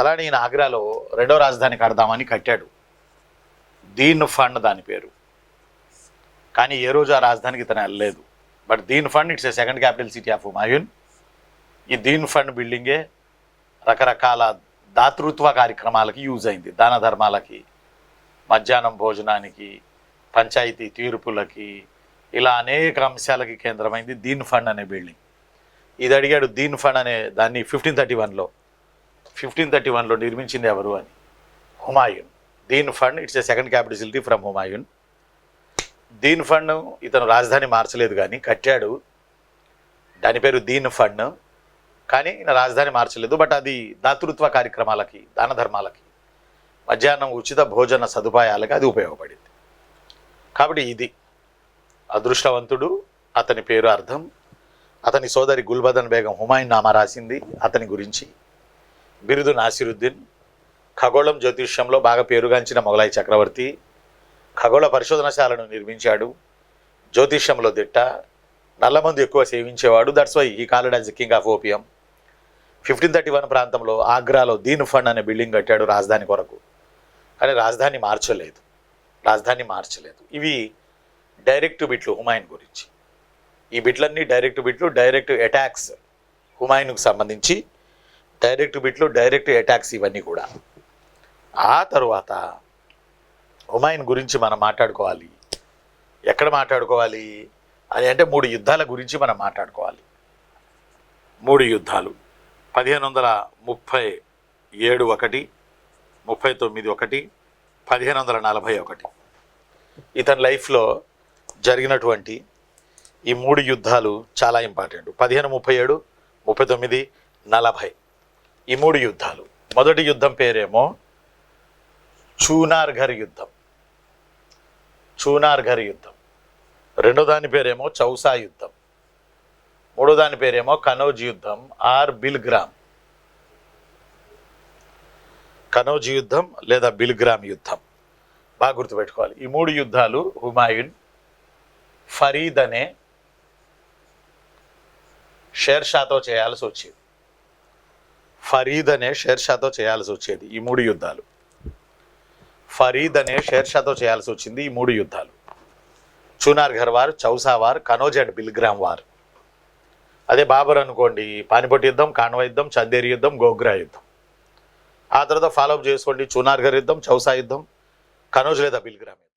అలానే ఈయన ఆగ్రాలో రెండో రాజధాని కడదామని కట్టాడు. దీన్ ఫండ్ దాని పేరు. కానీ ఏ రోజు ఆ రాజధానికి తను వెళ్ళలేదు. But Deen fund it's a second capital city of Humayun. ఈ దీన్ ఫండ్ బిల్డింగే రకరకాల దాతృత్వ కార్యక్రమాలకి యూజ్ అయింది. దాన ధర్మాలకి, మధ్యాహ్నం భోజనానికి, పంచాయతీ తీర్పులకి, ఇలా అనేక అంశాలకి కేంద్రమైంది దీన్ ఫండ్ అనే బిల్డింగ్. ఇది అడిగాడు, దీన్ ఫండ్ అనే దాన్ని 1531లో నిర్మించింది ఎవరు అని. Humayun. Deen fund it's a second capital city from Humayun. Deen fund ఇతను రాజధాని మార్చలేదు కానీ కట్టాడు. దాని పేరు దీన్ ఫండ్. కానీ ఈయన రాజధాని మార్చలేదు. బట్ అది దాతృత్వ కార్యక్రమాలకి, దాన ధర్మాలకి, మధ్యాహ్నం ఉచిత భోజన సదుపాయాలకి అది ఉపయోగపడింది. కాబట్టి ఇది అదృష్టవంతుడు, అతని పేరు అర్థం. అతని సోదరి గుల్బదన్ బేగం హుమాయూన్ నామా రాసింది అతని గురించి. బిరుదు నాసిరుద్దీన్. ఖగోళం జ్యోతిష్యంలో బాగా పేరుగాంచిన మొఘలాయి చక్రవర్తి. ఖగోళ పరిశోధనశాలను నిర్మించాడు. జ్యోతిష్యంలో దిట్ట. నల్లమందు ఎక్కువ సేవించేవాడు. దట్స్ వై ఈ called as king of opium. 1531 ప్రాంతంలో ఆగ్రాలో దీన్ ఫండ్ అనే బిల్డింగ్ కట్టాడు రాజధాని కొరకు. కానీ రాజధాని మార్చలేదు. ఇవి డైరెక్ట్ బిట్లు హుమాయూన్ గురించి. ఈ బిట్లన్నీ డైరెక్ట్ బిట్లు, డైరెక్ట్ అటాక్స్. హుమాయూన్కు సంబంధించి డైరెక్ట్ బిట్లు, డైరెక్ట్ అటాక్స్ ఇవన్నీ కూడా. ఆ తరువాత హుమాయూన్ గురించి మనం మాట్లాడుకోవాలి. ఎక్కడ మాట్లాడుకోవాలి అది అంటే 3 యుద్ధాల గురించి మనం మాట్లాడుకోవాలి. 3 యుద్ధాలు. 1537 ఒకటి, 39 ఒకటి, 1541. ఇతని లైఫ్లో జరిగినటువంటి ఈ 3 యుద్ధాలు చాలా ఇంపార్టెంట్. 1537, 39, 40 ఈ 3 యుద్ధాలు. మొదటి యుద్ధం పేరేమో చూనార్ఘర్ యుద్ధం. రెండో దాని పేరేమో చౌసా యుద్ధం. మూడో దాని పేరేమో కనౌజ్ యుద్ధం ఆర్ బిల్గ్రామ్. కనౌజ్ యుద్ధం లేదా బిల్గ్రామ్ యుద్ధం. బాగా గుర్తుపెట్టుకోవాలి. ఈ 3 యుద్ధాలు హుమాయూన్ ఫరీద్ అనే షేర్షాతో చేయాల్సి వచ్చేది. ఈ 3 యుద్ధాలు. ఫరీద్ అనే షేర్షాతో చేయాల్సి వచ్చింది ఈ 3 యుద్ధాలు. Chunargarh war, Chausa war, Kannauj and Bilgram war. అదే బాబర్ అనుకోండి, పానిపట్ యుద్ధం, కాన్వా యుద్ధం, చందేరి యుద్ధం, గోగ్రా యుద్ధం. ఆ తర్వాత ఫాలోఅప్ చేసుకోండి చూనార్ఘర్ యుద్ధం, చౌసా యుద్ధం, కనౌజ్ లేదా బిల్గ్రామ్ యుద్ధం.